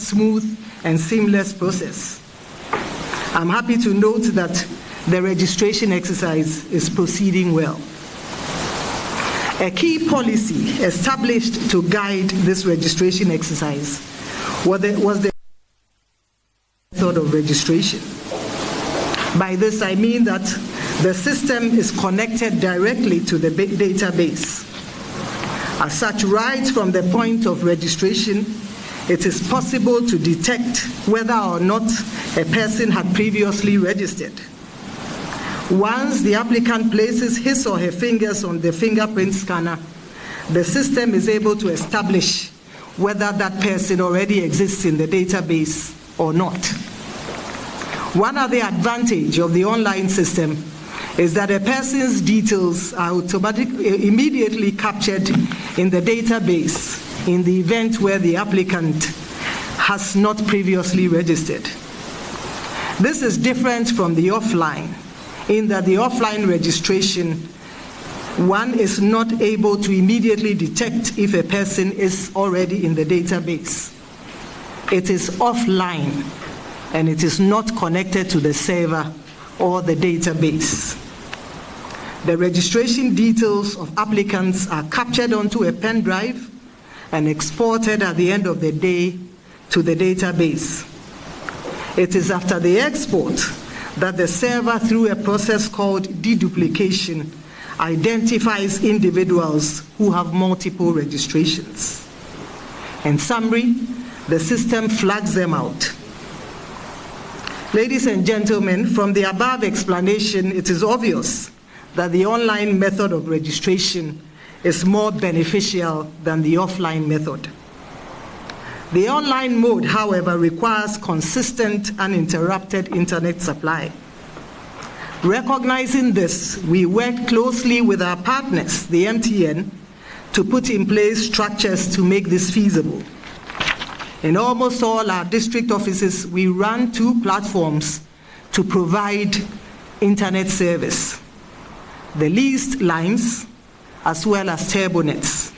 smooth and seamless process. I'm happy to note that the registration exercise is proceeding well. A key policy established to guide this registration exercise was the method of registration. By this I mean that the system is connected directly to the database. As such, right from the point of registration, it is possible to detect whether or not a person had previously registered. Once the applicant places his or her fingers on the fingerprint scanner, the system is able to establish whether that person already exists in the database or not. One other advantage of the online system is that a person's details are immediately captured in the database in the event where the applicant has not previously registered. This is different from the offline, in that the offline registration, one is not able to immediately detect if a person is already in the database. It is offline, and it is not connected to the server or the database. The registration details of applicants are captured onto a pen drive and exported at the end of the day to the database. It is after the export that the server, through a process called deduplication, identifies individuals who have multiple registrations. In summary, the system flags them out. Ladies and gentlemen, from the above explanation, it is obvious that the online method of registration is more beneficial than the offline method. The online mode, however, requires consistent, uninterrupted internet supply. Recognizing this, we worked closely with our partners, the MTN, to put in place structures to make this feasible. In almost all our district offices, we run 2 platforms to provide internet service: the leased lines as well as turbonets.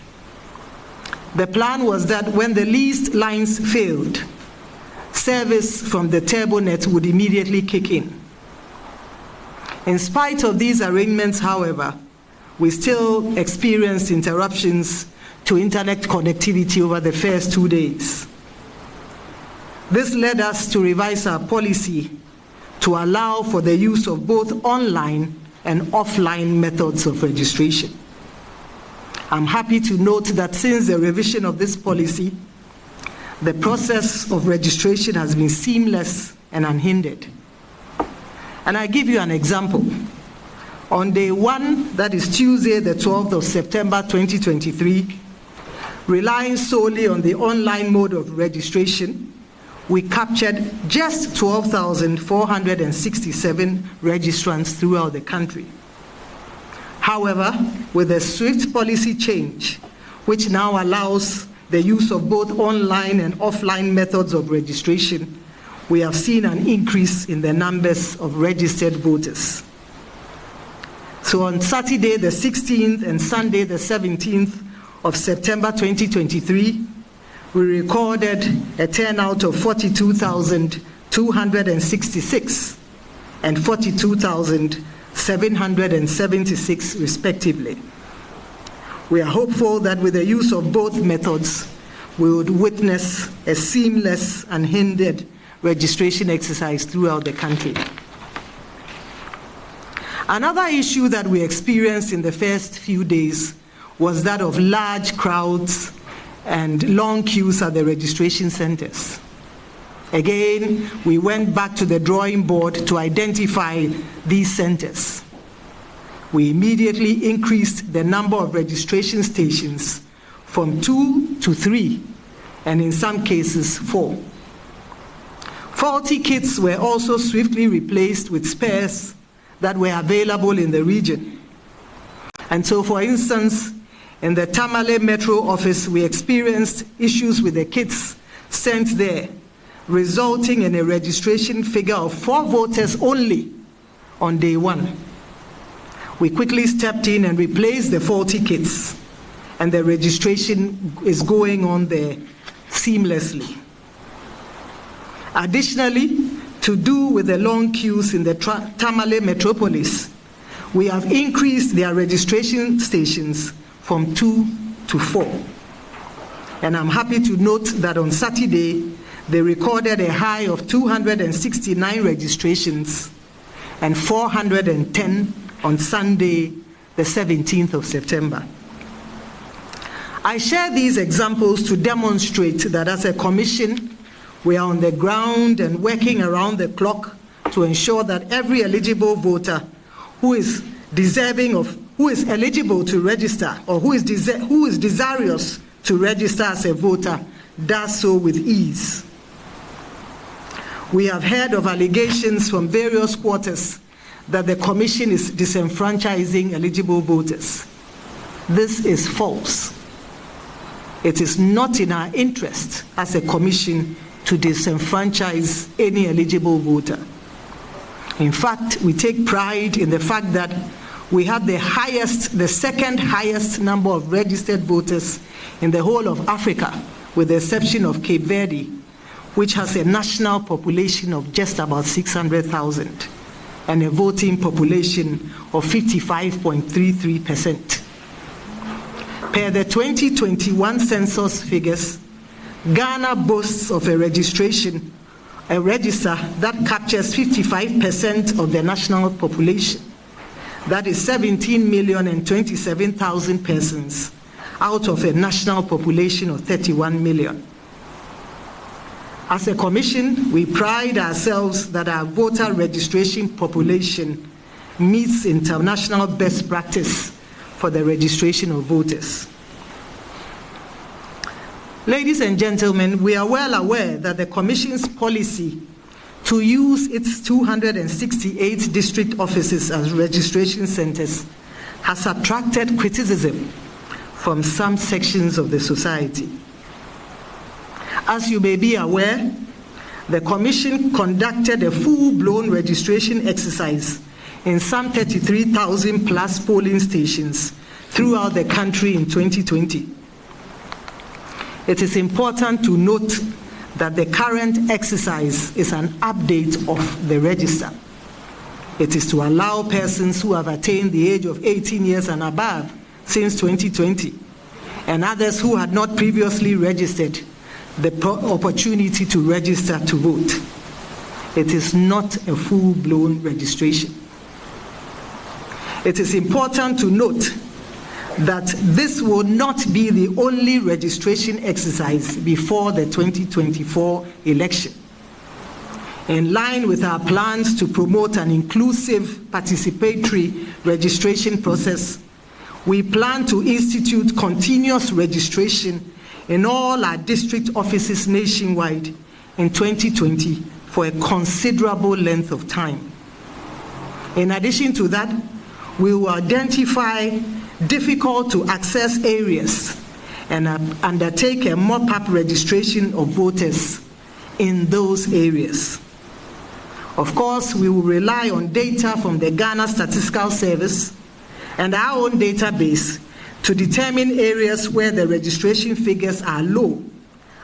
The plan was that when the leased lines failed, service from the turbonet would immediately kick in. In spite of these arrangements, however, we still experienced interruptions to internet connectivity over the first 2 days. This led us to revise our policy to allow for the use of both online and offline methods of registration. I'm happy to note that since the revision of this policy, the process of registration has been seamless and unhindered. And I give you an example. On day 1, that is Tuesday, the 12th of September 2023, relying solely on the online mode of registration, we captured just 12,467 registrants throughout the country. However, with a swift policy change, which now allows the use of both online and offline methods of registration, we have seen an increase in the numbers of registered voters. So on Saturday the 16th and Sunday the 17th of September 2023, we recorded a turnout of 42,266 and 42,776 respectively. We are hopeful that with the use of both methods, we would witness a seamless and unhindered registration exercise throughout the country. Another issue that we experienced in the first few days was that of large crowds and long queues at the registration centers. Again, we went back to the drawing board to identify these centers. We immediately increased the number of registration stations from 2 to 3, and in some cases 4. Faulty kits were also swiftly replaced with spares that were available in the region. And so, for instance, in the Tamale Metro office, we experienced issues with the kits sent there, resulting in a registration figure of 4 voters only on day 1. We quickly stepped in and replaced the faulty kits, and the registration is going on there seamlessly. Additionally, to do with the long queues in the Tamale metropolis, we have increased their registration stations from 2 to 4. And I'm happy to note that on Saturday, they recorded a high of 269 registrations and 410 on Sunday, the 17th of September. I share these examples to demonstrate that as a commission, we are on the ground and working around the clock to ensure that every eligible voter who is eligible to register or who is desirous to register as a voter does so with ease. We have heard of allegations from various quarters that the Commission is disenfranchising eligible voters. This is false. It is not in our interest as a Commission to disenfranchise any eligible voter. In fact, we take pride in the fact that we have the second highest number of registered voters in the whole of Africa, with the exception of Cape Verde, which has a national population of just about 600,000 and a voting population of 55.33%. Per the 2021 census figures, Ghana boasts of a register that captures 55% of the national population. That is 17,027,000 persons out of a national population of 31 million. As a commission, we pride ourselves that our voter registration population meets international best practice for the registration of voters. Ladies and gentlemen, we are well aware that the Commission's policy to use its 268 district offices as registration centers has attracted criticism from some sections of the society. As you may be aware, the Commission conducted a full-blown registration exercise in some 33,000 plus polling stations throughout the country in 2020. It is important to note that the current exercise is an update of the register. It is to allow persons who have attained the age of 18 years and above since 2020, and others who had not previously registered, the opportunity to register to vote. It is not a full-blown registration. It is important to note that this will not be the only registration exercise before the 2024 election. In line with our plans to promote an inclusive, participatory registration process, we plan to institute continuous registration in all our district offices nationwide in 2020 for a considerable length of time. In addition to that, we will identify difficult to access areas and undertake a mop-up registration of voters in those areas. Of course, we will rely on data from the Ghana Statistical Service and our own database to determine areas where the registration figures are low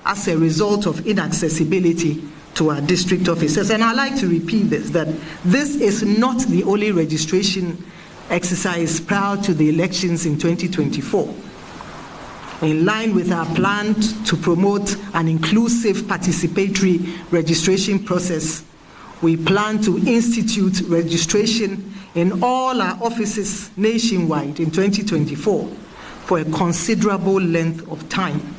as a result of inaccessibility to our district offices. And I'd like to repeat this, that this is not the only registration exercise prior to the elections in 2024. In line with our plan to promote an inclusive participatory registration process, we plan to institute registration in all our offices nationwide in 2024 for a considerable length of time.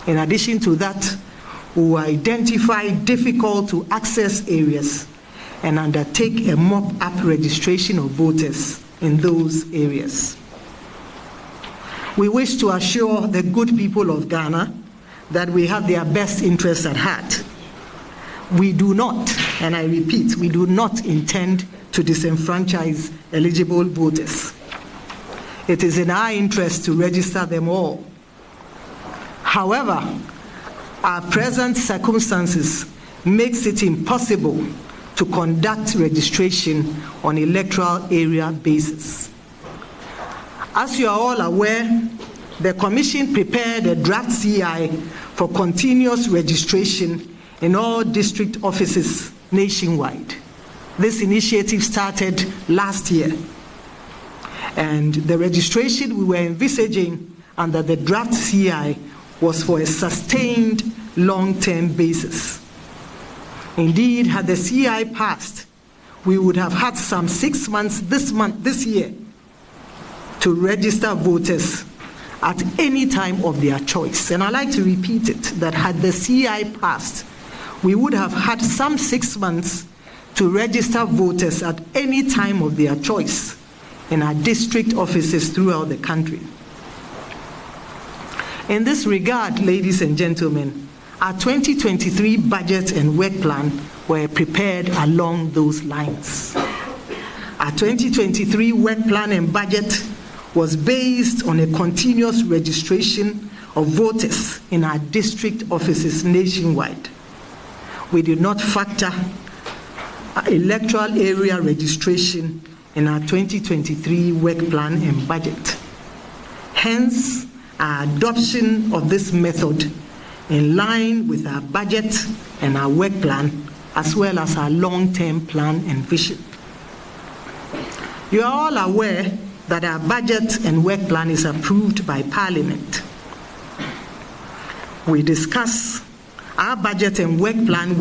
In addition to that, we will identify difficult to access areas and undertake a mop-up registration of voters in those areas. We wish to assure the good people of Ghana that we have their best interests at heart. We do not, and I repeat, we do not intend to disenfranchise eligible voters. It is in our interest to register them all. However, our present circumstances makes it impossible to conduct registration on electoral area basis. As you are all aware, the Commission prepared a draft CI for continuous registration in all district offices nationwide. This initiative started last year, and the registration we were envisaging under the draft CI was for a sustained long-term basis. Indeed, had the CI passed, we would have had some 6 months this year to register voters at any time of their choice. And I'd like to repeat it, that had the CI passed, we would have had some 6 months to register voters at any time of their choice in our district offices throughout the country. In this regard, ladies and gentlemen, our 2023 budget and work plan were prepared along those lines. Our 2023 work plan and budget was based on a continuous registration of voters in our district offices nationwide. We did not factor electoral area registration in our 2023 work plan and budget. Hence, our adoption of this method in line with our budget and our work plan, as well as our long-term plan and vision. You are all aware that our budget and work plan is approved by Parliament. We discuss our budget and work plan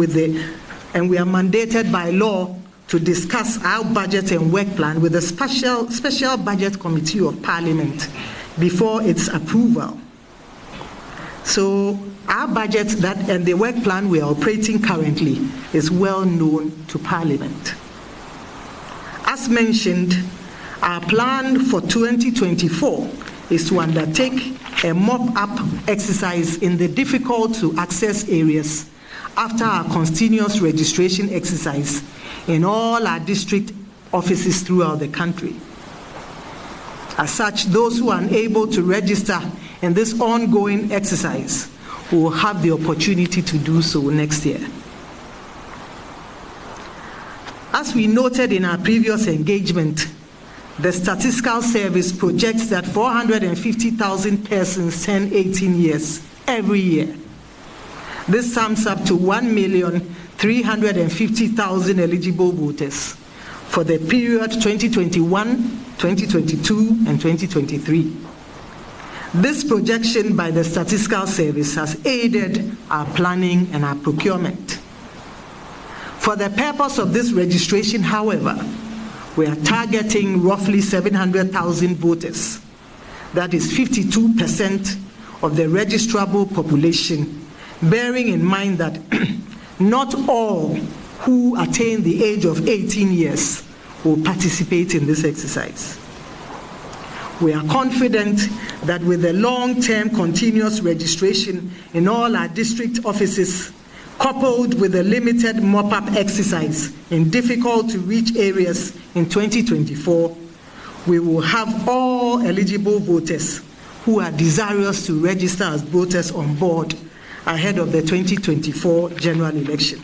and we are mandated by law to discuss our budget and work plan with the Special Budget Committee of Parliament before its approval. So our budget and the work plan we are operating currently is well known to Parliament. As mentioned, our plan for 2024 is to undertake a mop-up exercise in the difficult-to-access areas after our continuous registration exercise in all our district offices throughout the country. As such, those who are unable to register in this ongoing exercise will have the opportunity to do so next year. As we noted in our previous engagement, the Statistical Service projects that 450,000 persons turn 18 years every year. This sums up to 1,350,000 eligible voters for the period 2021, 2022, and 2023. This projection by the Statistical Service has aided our planning and our procurement. For the purpose of this registration, however, we are targeting roughly 700,000 voters. That is 52% of the registrable population, bearing in mind that not all who attain the age of 18 years will participate in this exercise. We are confident that with the long-term continuous registration in all our district offices, coupled with a limited mop-up exercise in difficult-to-reach areas in 2024, we will have all eligible voters who are desirous to register as voters on board ahead of the 2024 general election.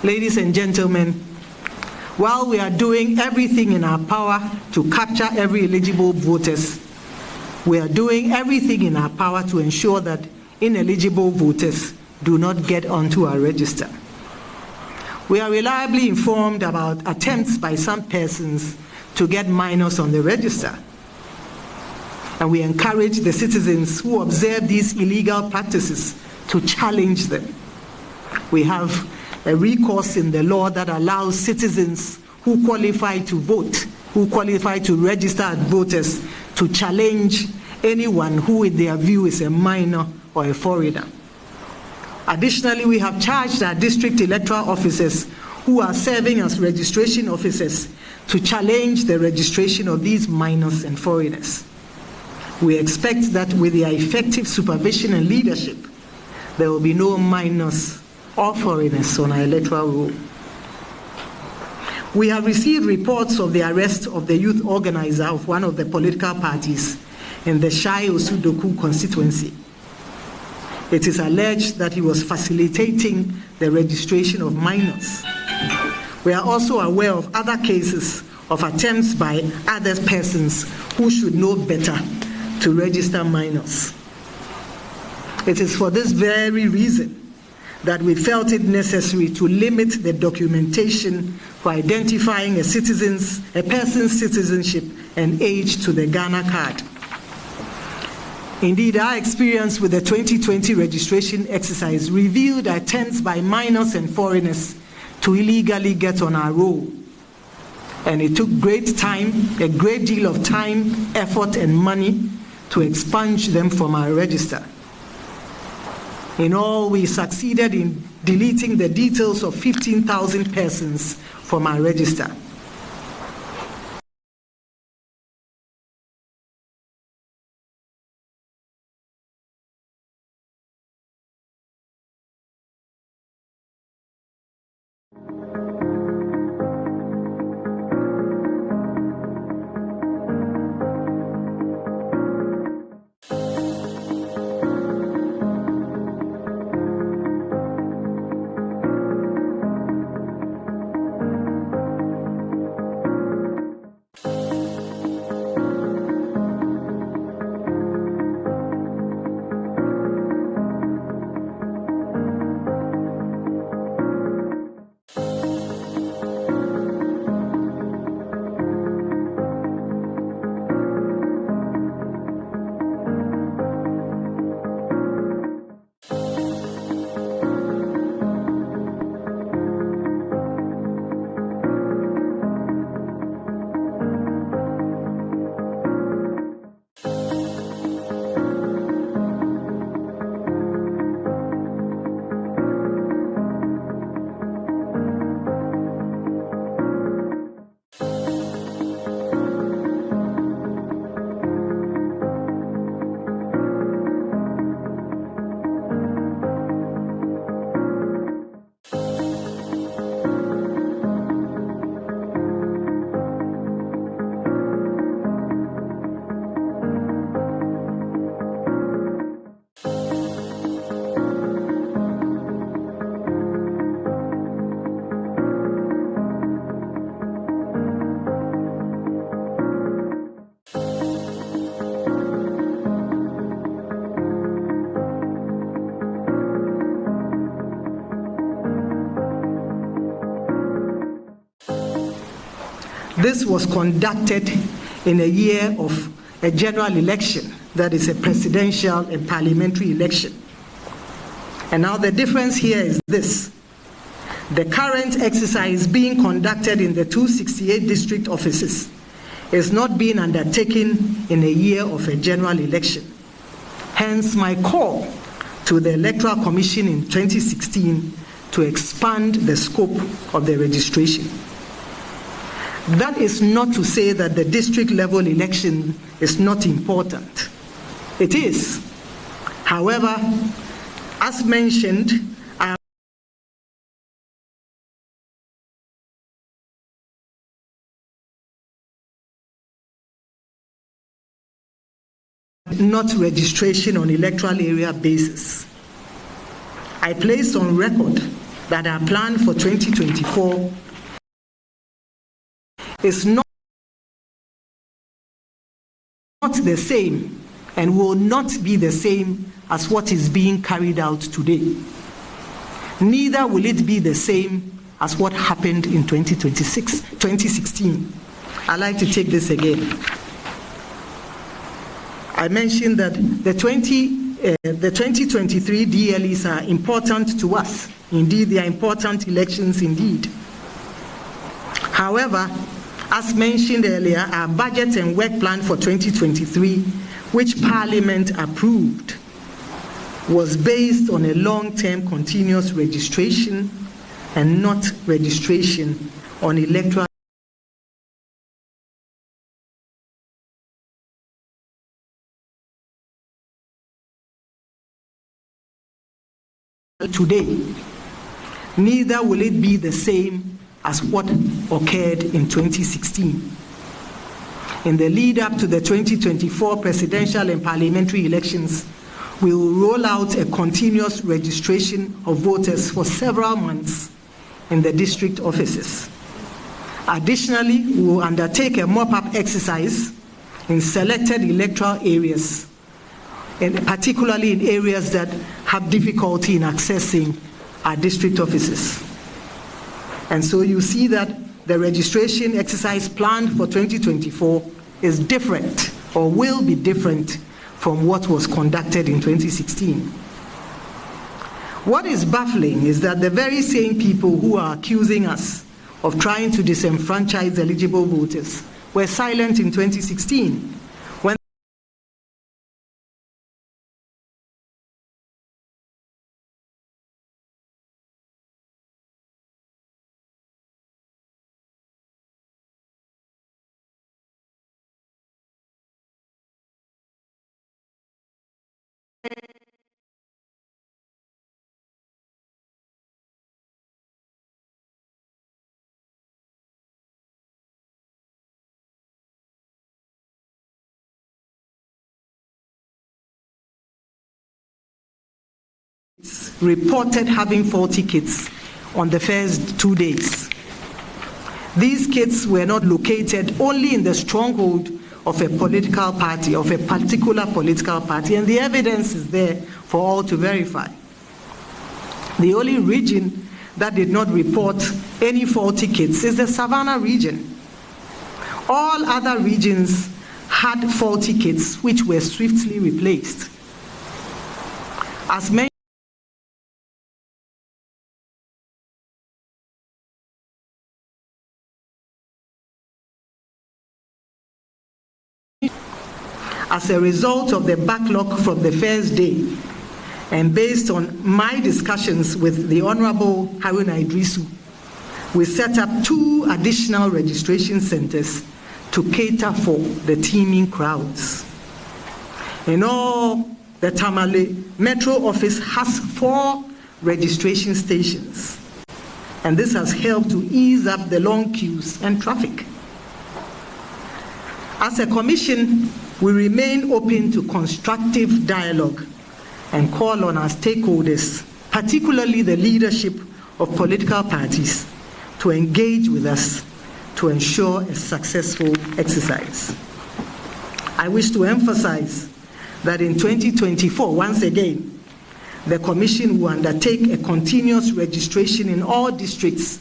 Ladies and gentlemen, while we are doing everything in our power to capture every eligible voters, we are doing everything in our power to ensure that ineligible voters do not get onto our register. We are reliably informed about attempts by some persons to get minors on the register, and we encourage the citizens who observe these illegal practices to challenge them. We have a recourse in the law that allows citizens who qualify to vote, who qualify to register as voters, to challenge anyone who in their view is a minor or a foreigner. Additionally, we have charged our district electoral officers who are serving as registration officers to challenge the registration of these minors and foreigners. We expect that with their effective supervision and leadership, there will be no minors or foreigners on our electoral roll. We have received reports of the arrest of the youth organizer of one of the political parties in the Shai Osudoku constituency. It is alleged that he was facilitating the registration of minors. We are also aware of other cases of attempts by other persons who should know better to register minors. It is for this very reason that we felt it necessary to limit the documentation for identifying a person's citizenship and age to the Ghana card. Indeed, our experience with the 2020 registration exercise revealed attempts by minors and foreigners to illegally get on our roll. And it took a great deal of time, effort, and money to expunge them from our register. In all, we succeeded in deleting the details of 15,000 persons from our register. This was conducted in a year of a general election, that is a presidential and parliamentary election. And now the difference here is this. The current exercise being conducted in the 268 district offices is not being undertaken in a year of a general election. Hence my call to the Electoral Commission in 2016 to expand the scope of the registration. That is not to say that the district level election is not important. It is. However, as mentioned, I am not registration on electoral area basis. I place on record that our plan for 2024 is not the same and will not be the same as what is being carried out today. Neither will it be the same as what happened in 2016. I'd like to take this again. I mentioned that the 2023 DLEs are important to us. Indeed, they are important elections indeed. However, as mentioned earlier, our budget and work plan for 2023, which Parliament approved, was based on a long-term continuous registration and not registration on electoral today. Neither will it be the same as what occurred in 2016. In the lead up to the 2024 presidential and parliamentary elections, we will roll out a continuous registration of voters for several months in the district offices. Additionally, we will undertake a mop-up exercise in selected electoral areas, and particularly in areas that have difficulty in accessing are district offices. And so you see that the registration exercise planned for 2024 is different, or will be different, from what was conducted in 2016. What is baffling is that the very same people who are accusing us of trying to disenfranchise eligible voters were silent in 2016 when reported having faulty kits on the first 2 days. These kits were not located only in the stronghold of a political party, of a particular political party, and the evidence is there for all to verify. The only region that did not report any faulty kits is the Savannah region. All other regions had faulty kits which were swiftly replaced. As many as a result of the backlog from the first day, and based on my discussions with the Honorable Haruna Idrisu, we set up 2 additional registration centers to cater for the teeming crowds. In all, the Tamale Metro Office has 4 registration stations, and this has helped to ease up the long queues and traffic. As a commission, we remain open to constructive dialogue and call on our stakeholders, particularly the leadership of political parties, to engage with us to ensure a successful exercise. I wish to emphasize that in 2024, once again, the Commission will undertake a continuous registration in all districts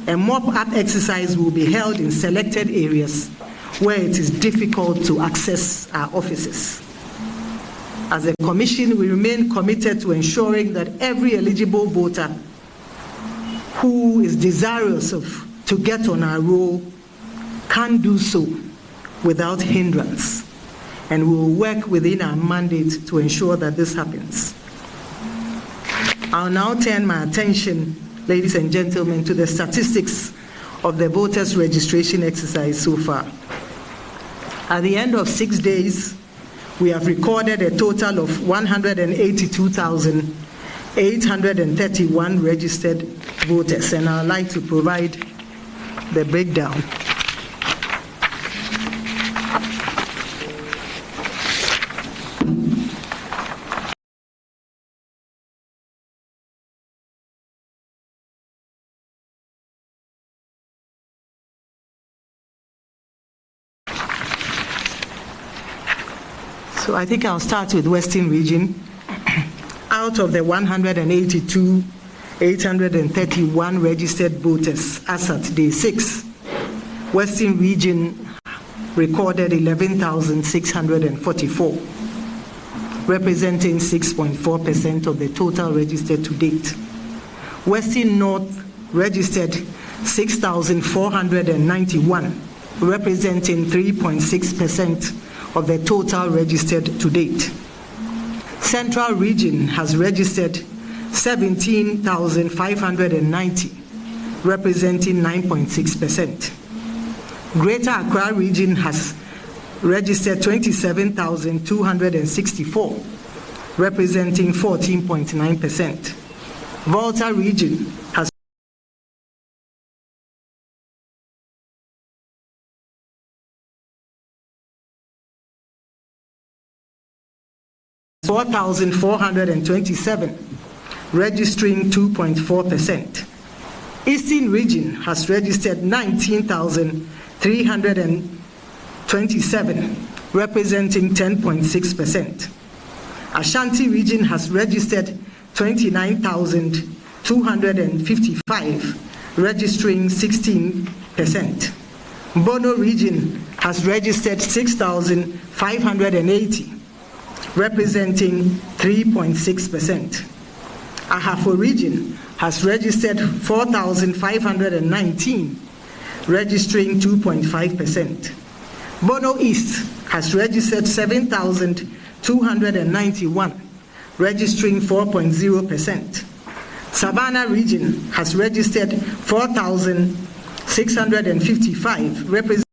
A mop-up exercise will be held in selected areas where it is difficult to access our offices. As a commission, we remain committed to ensuring that every eligible voter who is desirous to get on our roll can do so without hindrance, and we will work within our mandate to ensure that this happens. I'll now turn my attention, ladies and gentlemen, to the statistics of the voters' registration exercise so far. At the end of 6 days, we have recorded a total of 182,831 registered voters, and I'd like to provide the breakdown. So I think I'll start with Western Region. Out of the 182,831 registered voters as at day 6, Western Region recorded 11,644, representing 6.4% of the total registered to date. Western North registered 6,491, representing 3.6% of the total registered to date. Central Region has registered 17,590, representing 9.6%. Greater Accra Region has registered 27,264, representing 14.9%. Volta Region has 4,427, registering 2.4%. Eastern Region has registered 19,3 327, representing 10.6%. Ashanti region has registered 29,255, registering 16%. Bono region has registered 6,580, representing 3.6%. Ahafo region has registered 4,519, registering 2.5%. Bono East has registered 7,291, registering 4.0%. Savannah region has registered 4,655, representing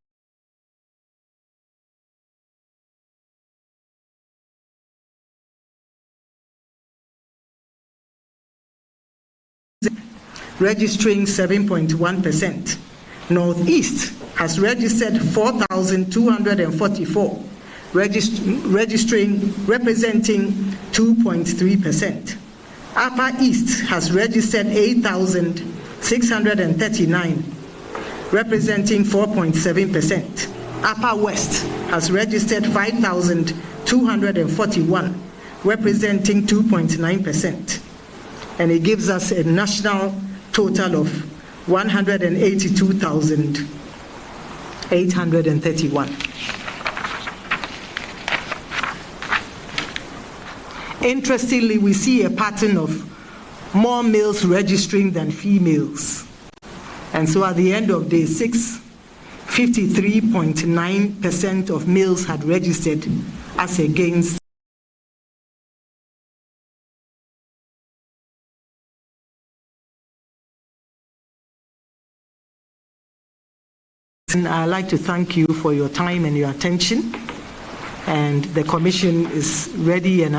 registering 7.1%. Northeast has registered 4,244, representing 2.3%. Upper East has registered 8,639, representing 4.7%. Upper West has registered 5,241, representing 2.9%. And it gives us a national total of 182,831. Interestingly, we see a pattern of more males registering than females. And so at the end of day 6, 53.9% of males had registered as against I'd like to thank you for your time and your attention, and the Commission is ready and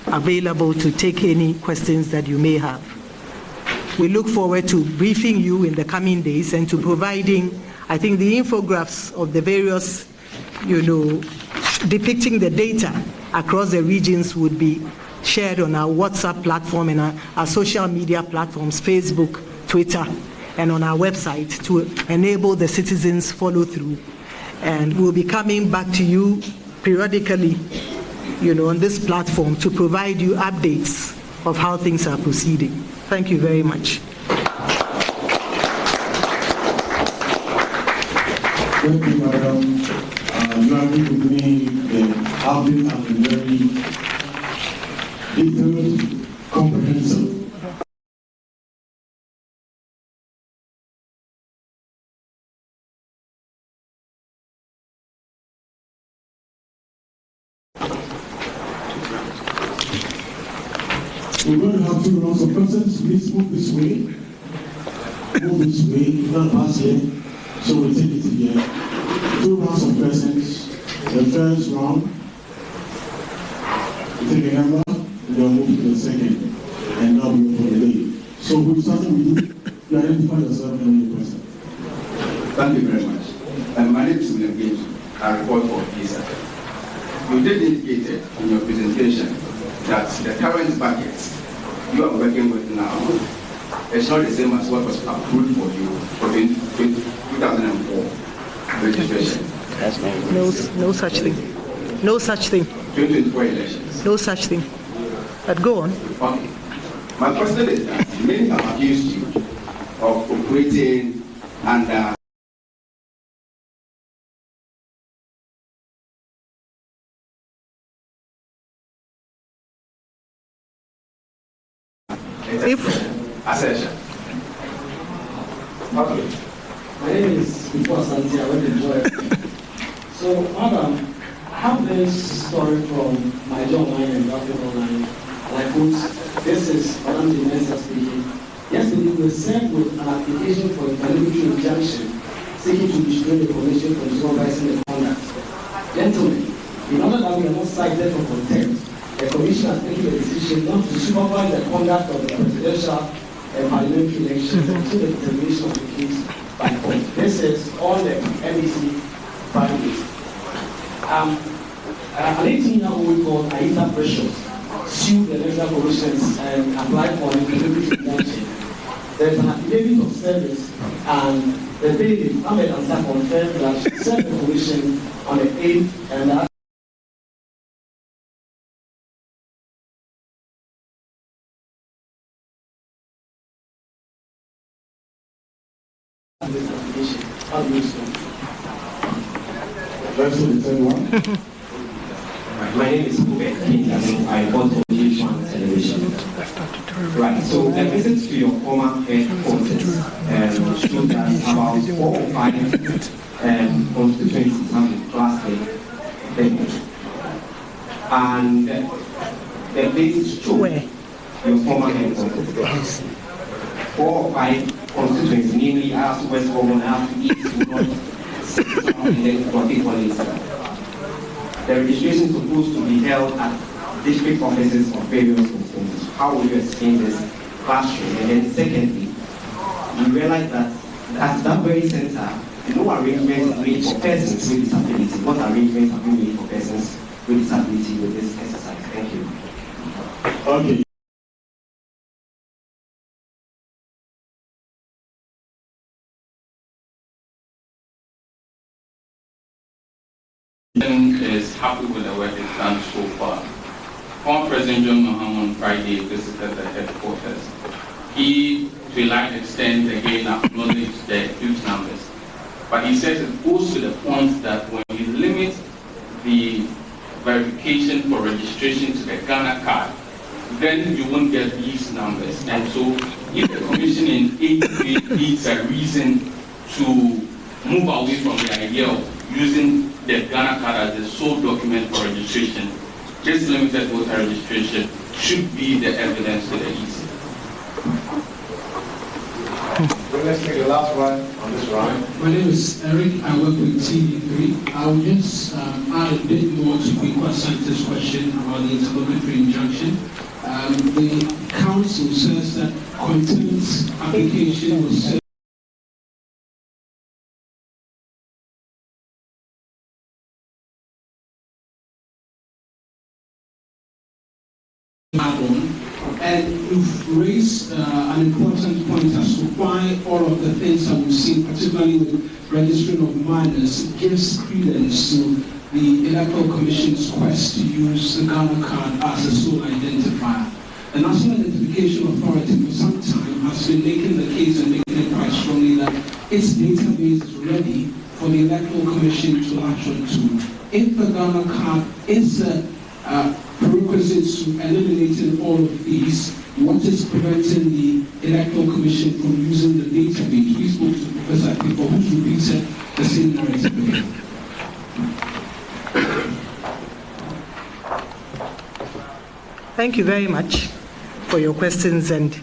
available to take any questions that you may have. We look forward to briefing you in the coming days and to providing, I think, the infographs of the various, depicting the data across the regions would be shared on our WhatsApp platform and our social media platforms, Facebook, Twitter, and on our website to enable the citizens follow through. And we'll be coming back to you periodically, on this platform to provide you updates of how things are proceeding. Thank you very much. Thank you, Madam. You have been with me. The update has been very detailed, comprehensive. We're going to have 2 rounds of questions. Please move this way. Move this way. Not pass here. So we'll take it here. 2 rounds of questions. The first round, we take a number, and then move to the second. And now we go for the lead. So we're starting with you. You identify yourself and your question. Thank you very much. My name is William Gage. I report for PISA. You did indicate in your presentation that the current budget you are working with now is not the same as what was approved for you for 2004 registration. No such thing. No such thing. 2024 elections. No such thing. But go on. Okay. My question is that many have accused you of operating under assertion. Okay. My name is Before Santi. I went to enjoy it. So, Madam, I have this story from my job online and graphic online. And I quote, this is Madam Mensah speaking. Yesterday, we were sent with an application for a validity injunction seeking to destroy the commission from supervising the conduct. Gentlemen, in order that we are not cited for contempt, the commission has taken a decision not to supervise the conduct of the presidential and parliamentary elections until the determination of the case by court. This is on the NEC bandwidth. An 18-year-old called Aita Precious sued the electoral commissions and applied for an indemnity injunction. There is an affidavit of service and the bailiff, Ahmed Mensah, confirmed that she sent the commission on the 8th and that this application. How do you respond? Let's do the third one. My name is Kubek King, and I work for H1 Television. Right, so the visit to your former headquarters showed that about 4 or 5 constituencies have been clustered there. And the place showed your former headquarters. 4 or 5 constituencies, namely as West Common, as East, North, Central, and then particularly the registration is supposed to be held at district offices of various constituencies. How will you explain this classroom? And then secondly, you realize that at that very center, no arrangement is made for persons with disability. What arrangements have been made for persons with disability with this exercise? Thank you. Okay. Is happy with the work it's done so far. Former President John Mahama on Friday visited the headquarters. He, to a large extent, again acknowledged the huge numbers. But he says it goes to the point that when you limit the verification for registration to the Ghana card, then you won't get these numbers. And so if the Commission in 8 needs a reason to move away from the idea of using the Ghana card as the sole document for registration, this limited voter registration should be the evidence to the EC. Well, let's take the last one on this round. My name is Eric. I work with TV3. I'll just add a bit more to Bikwa Santa's question about the interlocutory injunction. The council says that content application was sent and you've raised an important point as to why all of the things that we've seen, particularly with registering of minors, gives credence to the Electoral Commission's quest to use the Ghana card as a sole identifier. The National Identification Authority for some time has been making the case and making it quite strongly that its database is ready for the Electoral Commission to latch on to. If the Ghana card is a prerequisites to eliminating all of these, what is preventing the Electoral Commission from using the database? We spoke to Professor Akiko, who's repeated the same narrative again. Thank you very much for your questions, and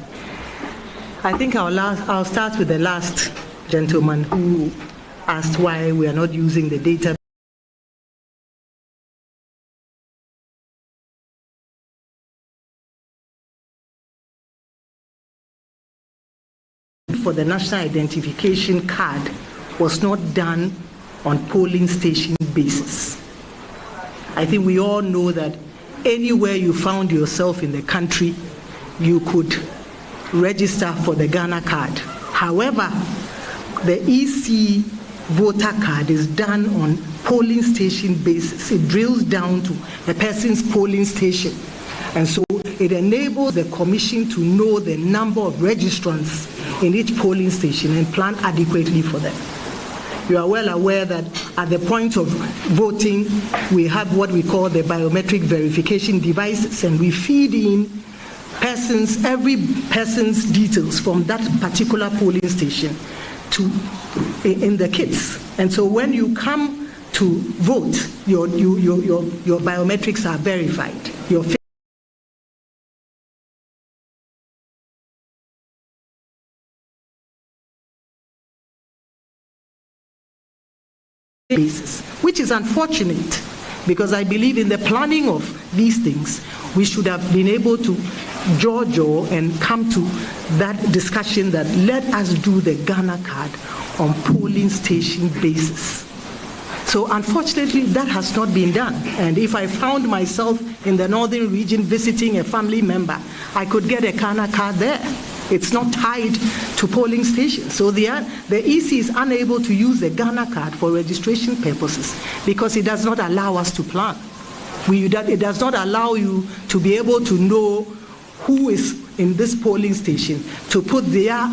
I think I'll start with the last gentleman who asked why we are not using the database. For the national identification card was not done on polling station basis. I think we all know that anywhere you found yourself in the country, you could register for the Ghana card. However, the EC voter card is done on polling station basis. It drills down to the person's polling station. And so it enables the Commission to know the number of registrants in each polling station and plan adequately for them. You are well aware that at the point of voting, we have what we call the biometric verification devices, and we feed in every person's details from that particular polling station in the kits. And so when you come to vote, your biometrics are verified. Your basis, which is unfortunate, because I believe in the planning of these things, we should have been able to jaw and come to that discussion that let us do the Ghana card on polling station basis. So unfortunately, that has not been done. And if I found myself in the northern region visiting a family member, I could get a Ghana card there. It's not tied to polling stations. So the EC is unable to use the Ghana card for registration purposes because it does not allow us to plan. It does not allow you to be able to know who is in this polling station, to put their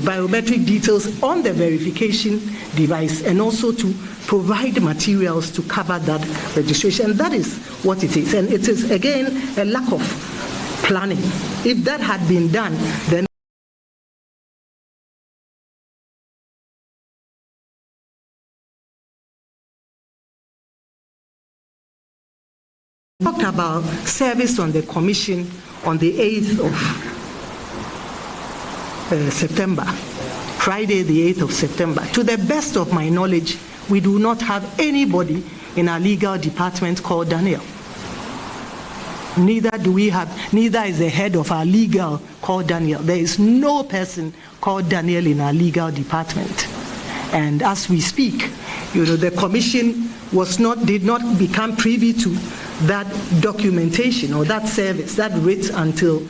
biometric details on the verification device, and also to provide materials to cover that registration. And that is what it is. And it is, again, a lack of planning. If that had been done, then talked about service on the commission on the 8th of September, Friday the 8th of September. To the best of my knowledge, we do not have anybody in our legal department called Daniel. Neither is the head of our legal called Daniel. There is no person called Daniel in our legal department. And as we speak, the commission did not become privy to that documentation or that service, that writ, until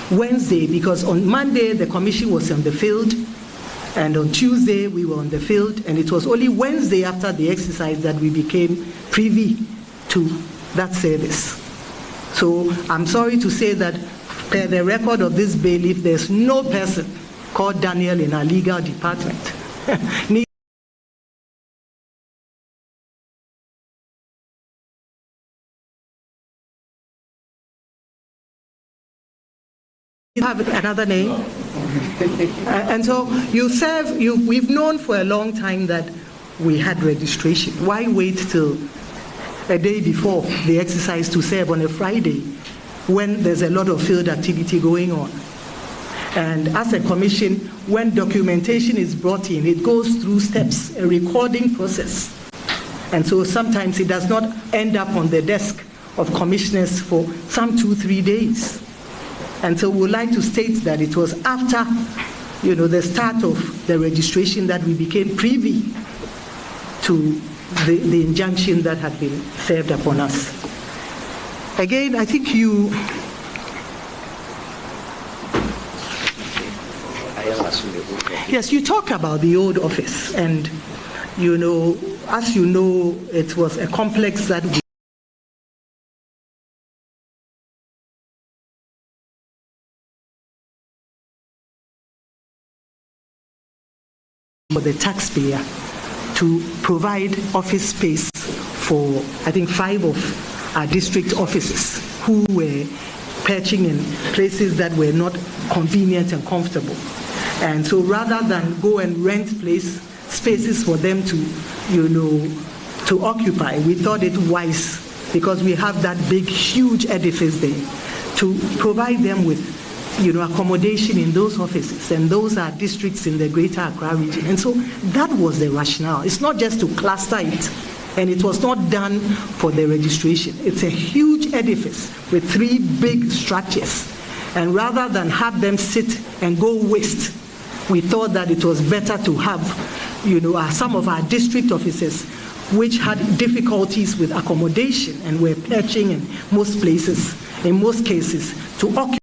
Wednesday, because on Monday the commission was on the field, and on Tuesday we were on the field, and it was only Wednesday after the exercise that we became privy to that service. So I'm sorry to say that per the record of this bailiff, there's no person called Daniel in our legal department. You have another name? And so we've known for a long time that we had registration. Why wait till a day before the exercise to serve on a Friday when there's a lot of field activity going on? And as a commission, when documentation is brought in, it goes through steps, a recording process. And so sometimes it does not end up on the desk of commissioners for some 2-3 days. And so we would like to state that it was after, the start of the registration that we became privy to the injunction that had been served upon us. Again, I think yes, you talk about the old office, and as you know, it was a complex that for the taxpayer to provide office space for, I think, 5 of our district offices who were perching in places that were not convenient and comfortable. And so rather than go and rent spaces for them to occupy, we thought it wise, because we have that big, huge edifice there, to provide them with accommodation in those offices, and those are districts in the Greater Accra region. And so that was the rationale. It's not just to cluster it, and it was not done for the registration. It's a huge edifice with 3 big structures, and rather than have them sit and go waste, we thought that it was better to have, some of our district offices which had difficulties with accommodation and were perching in most places, in most cases, to occupy.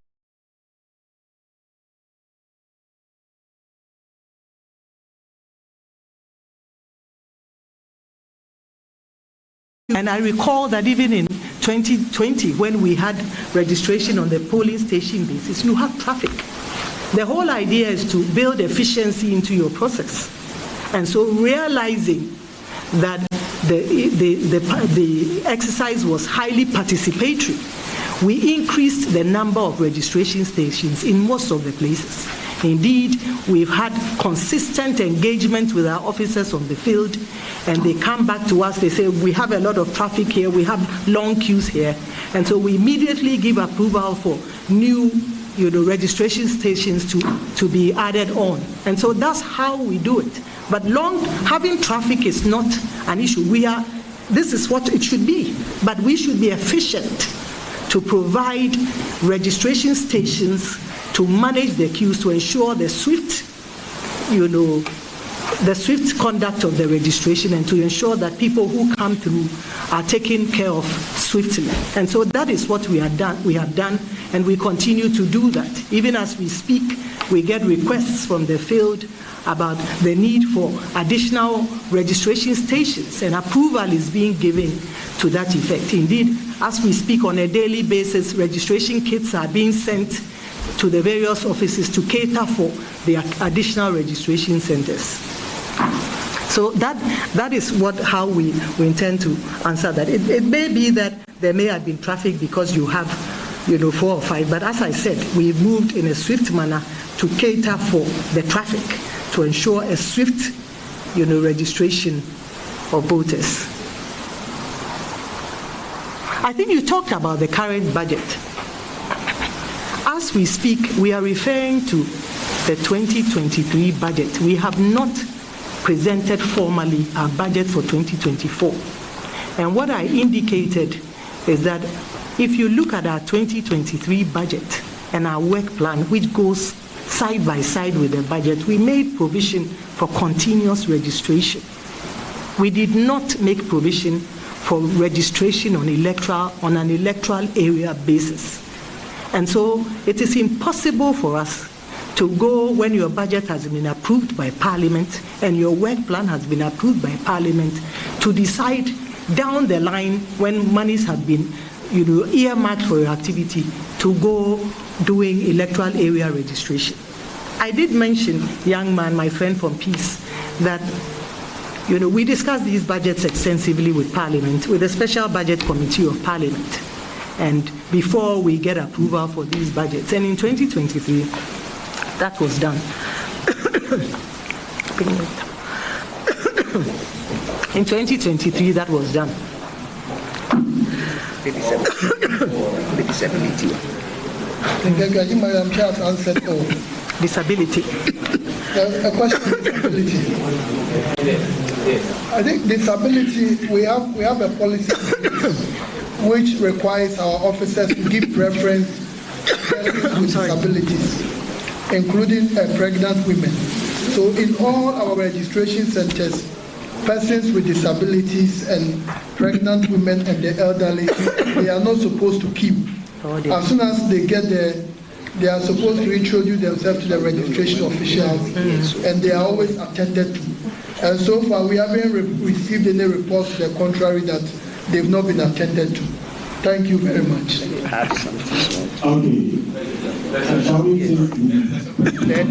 And I recall that even in 2020, when we had registration on the polling station basis, you have traffic. The whole idea is to build efficiency into your process. And so realizing that the exercise was highly participatory, we increased the number of registration stations in most of the places. Indeed, we've had consistent engagement with our officers on the field, and they come back to us, they say, we have a lot of traffic here, we have long queues here, and so we immediately give approval for new registration stations to be added on. And so that's how we do it. But having traffic is not an issue. This is what it should be, but we should be efficient to provide registration stations to manage the queues, to ensure the swift, the swift conduct of the registration and to ensure that people who come through are taken care of swiftly. And so that is what we have done, and we continue to do that. Even as we speak, we get requests from the field about the need for additional registration stations, and approval is being given to that effect. Indeed, as we speak, on a daily basis, registration kits are being sent to the various offices to cater for the additional registration centers. So that is how we intend to answer that. It may be that there may have been traffic because you have 4 or 5, but as I said, we've moved in a swift manner to cater for the traffic, to ensure a swift registration of voters. I think you talked about the current budget. As we speak, we are referring to the 2023 budget. We have not presented formally our budget for 2024. And what I indicated is that if you look at our 2023 budget and our work plan, which goes side by side with the budget, we made provision for continuous registration. We did not make provision for registration on an electoral area basis. And so it is impossible for us to go when your budget has been approved by Parliament and your work plan has been approved by Parliament to decide down the line when monies have been earmarked for your activity to go doing electoral area registration. I did mention, young man, my friend from Peace, that we discussed these budgets extensively with Parliament, with the Special Budget Committee of Parliament, and before we get approval for these budgets. And in 2023, that was done. In 2023, that was done. The disability. Madam Chair has answered all. Disability. A question on disability. I think disability, we have a policy which requires our officers to give preference to persons with disabilities, including pregnant women. So in all our registration centers, persons with disabilities and pregnant women and the elderly, they are not supposed to queue. As soon as they get there, they are supposed to introduce themselves to the registration officials, and they are always attended to. And so far, we haven't received any reports to the contrary that they've not been attended to. Thank you very much. Okay. Then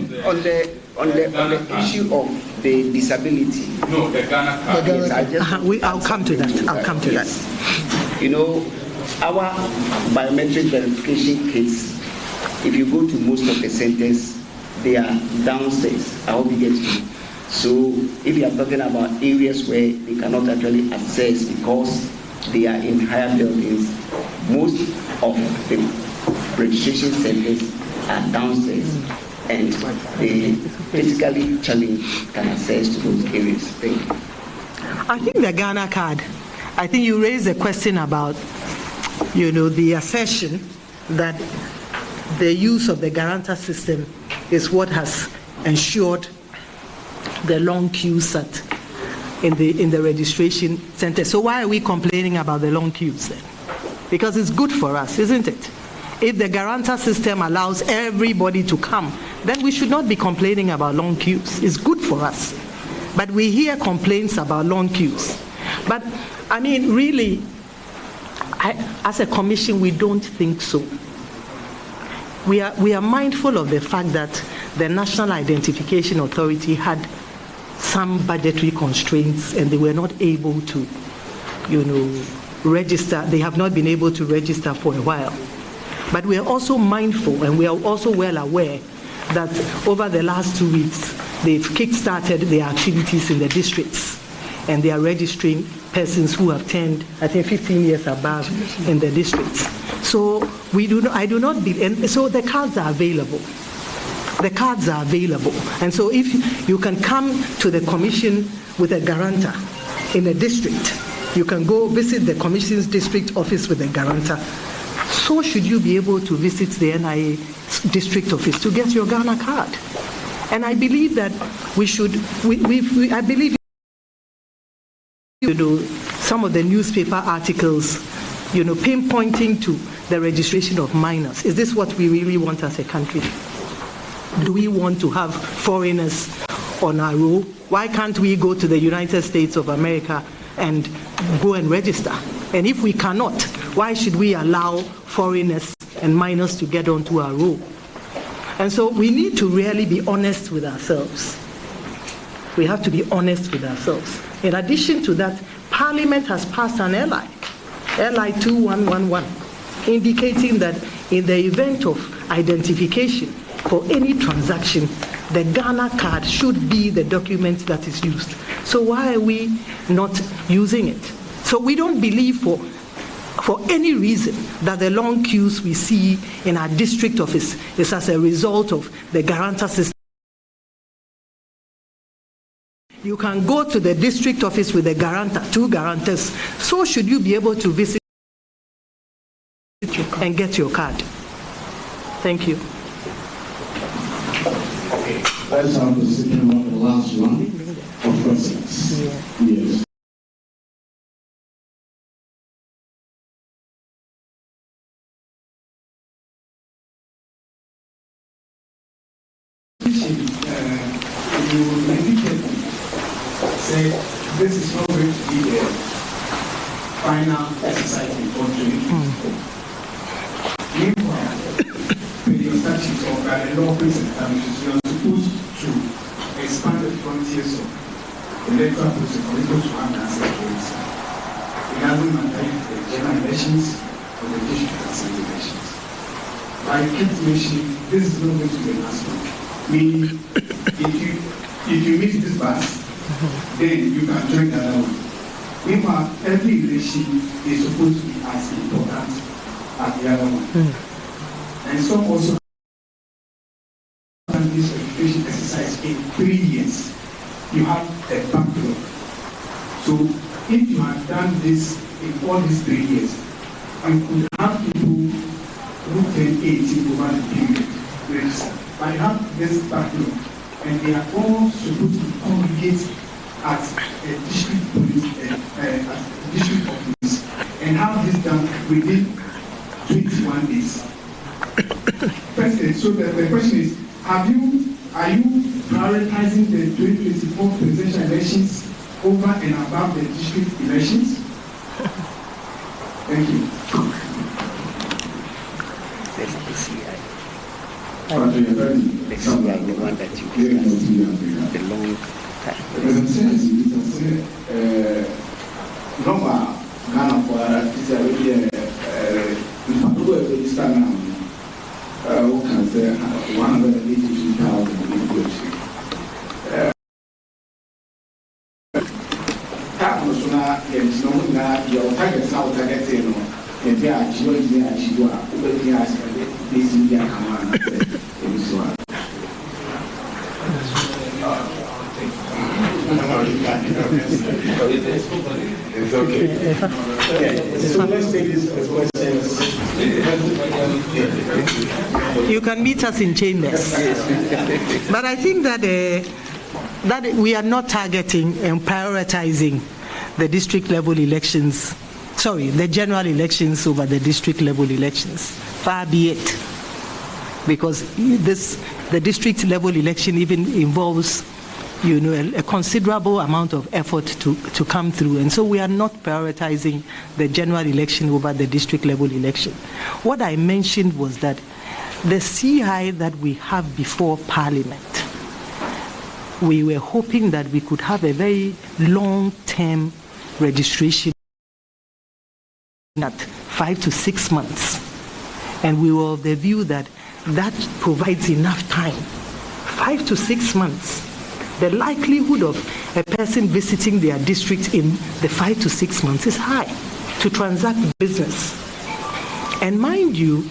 on the issue of the disability. No, the Ghana card. Yes, I'll come to that. That. Our biometric verification kits, if you go to most of the centers, they are downstairs. I hope you get it. So if you are talking about areas where they cannot actually access because they are in higher buildings, most of the registration centers are downstairs, and the physically challenged can access to those areas. Thank you. I think the Ghana card, I think you raised a question about, the assertion that the use of the guarantor system is what has ensured the long queues in the registration center. So why are we complaining about the long queues then? Because it's good for us, isn't it? If the guarantor system allows everybody to come, then we should not be complaining about long queues. It's good for us. But we hear complaints about long queues. But, I mean, really, as a commission, we don't think so. We are mindful of the fact that the National Identification Authority had some budgetary constraints and they were not able to, register. They have not been able to register for a while. But we are also mindful and we are also well aware that over the last 2 weeks, they've kick-started their activities in the districts and they are registering persons who have turned, I think, 15 years above in the districts. So I do not believe, so the cards are available. The cards are available. And so if you can come to the commission with a guarantor in a district, you can go visit the commission's district office with a guarantor. So should you be able to visit the NIA district office to get your Ghana card. And I believe that we should, I believe, some of the newspaper articles, pinpointing to the registration of minors. Is this what we really want as a country? Do we want to have foreigners on our roll? Why can't we go to the United States of America and go and register? And if we cannot, why should we allow foreigners and minors to get onto our roll? And so we need to really be honest with ourselves. We have to be honest with ourselves. In addition to that, Parliament has passed an LI 2111, indicating that in the event of identification for any transaction, the Ghana card should be the document that is used. So why are we not using it? So we don't believe for any reason that the long queues we see in our district office is as a result of the guarantor system. You can go to the district office with a guarantor, 2 guarantors. So should you be able to visit and get your card. Thank you. Okay, let's have the second one, the last one of questions. Yes. You indicated, say, this is not going to be the final exercise before doing it. Meanwhile, with your statute or by the law establishes, you are supposed to expand the frontiers of electoral process for people to have access to it. It doesn't matter if the general elections or the district assembly elections. But I kept mentioning this is not going to be the last one. Meaning, if you miss this bus, then you can join the other one. Meanwhile, every election is supposed to be as important as the other one. And some also have this registration exercise in 3 years. You have a backlog. So if you have done this in all these 3 years, you could have people who turn 18 over the period register. But you have this backlog, and they are all supposed to congregate at a district police, at district office, and have this done within 21 days. President, so the question is, are you prioritizing the 2024 presidential elections over and above the district elections? Thank you. The one that you the long time. It's okay. So let's take this questions. You can meet us in chambers. But I think that that we are not targeting and prioritizing the district level elections, the general elections over the district level elections. Far be it. Because the district level election even involves a considerable amount of effort to come through. And so we are not prioritizing the general election over the district level election. What I mentioned was that the CI that we have before Parliament, we were hoping that we could have a very long-term registration at 5 to 6 months. And we were of the view that that provides enough time. 5 to 6 months. The likelihood of a person visiting their district in the 5 to 6 months is high to transact business. And mind you,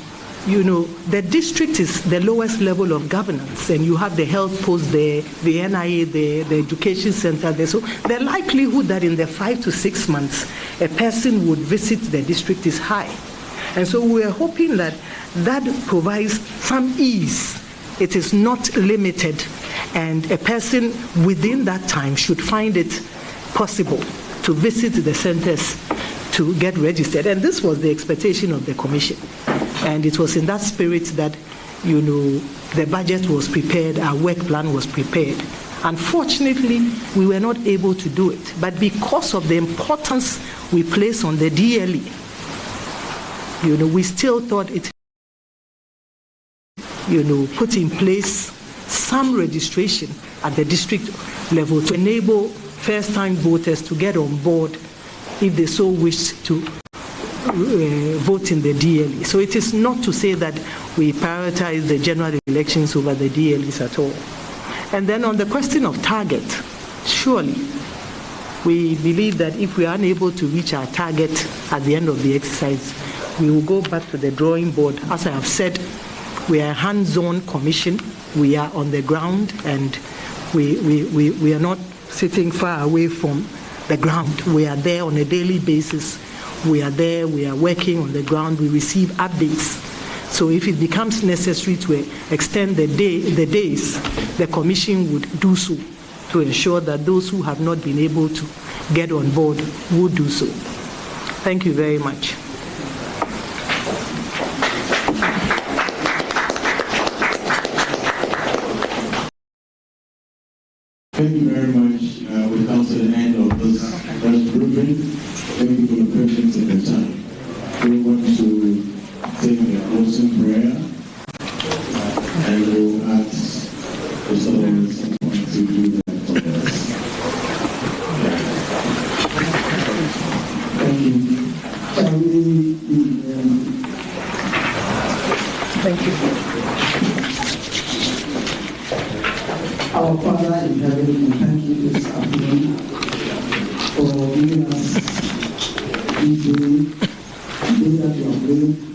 the district is the lowest level of governance, and you have the health post there, the NIA there, the education center there. So the likelihood that in the 5 to 6 months a person would visit the district is high. And so we are hoping that that provides some ease. It is not limited, and a person within that time should find it possible to visit the centers to get registered. And this was the expectation of the commission. And it was in that spirit that, the budget was prepared, our work plan was prepared. Unfortunately, we were not able to do it. But because of the importance we place on the DLE, we still thought it, put in place some registration at the district level to enable first-time voters to get on board if they so wish to vote in the DLE. So it is not to say that we prioritize the general elections over the DLEs at all. And then on the question of target, surely we believe that if we are unable to reach our target at the end of the exercise, we will go back to the drawing board. As I have said, we are a hands-on commission. We are on the ground, and we are not sitting far away from the ground. We are there on a daily basis. We are there, we are working on the ground, we receive updates. So if it becomes necessary to extend the days, the commission would do so to ensure that those who have not been able to get on board would do so. Thank you very much. Thank you very much. We come to the end of this first briefing. Thank you for the patience and the time. We want to take the closing prayer, and we'll ask the someone to do that for us. Thank you. Thank you. Our Father in heaven, we thank you this afternoon for giving us this day that you have made.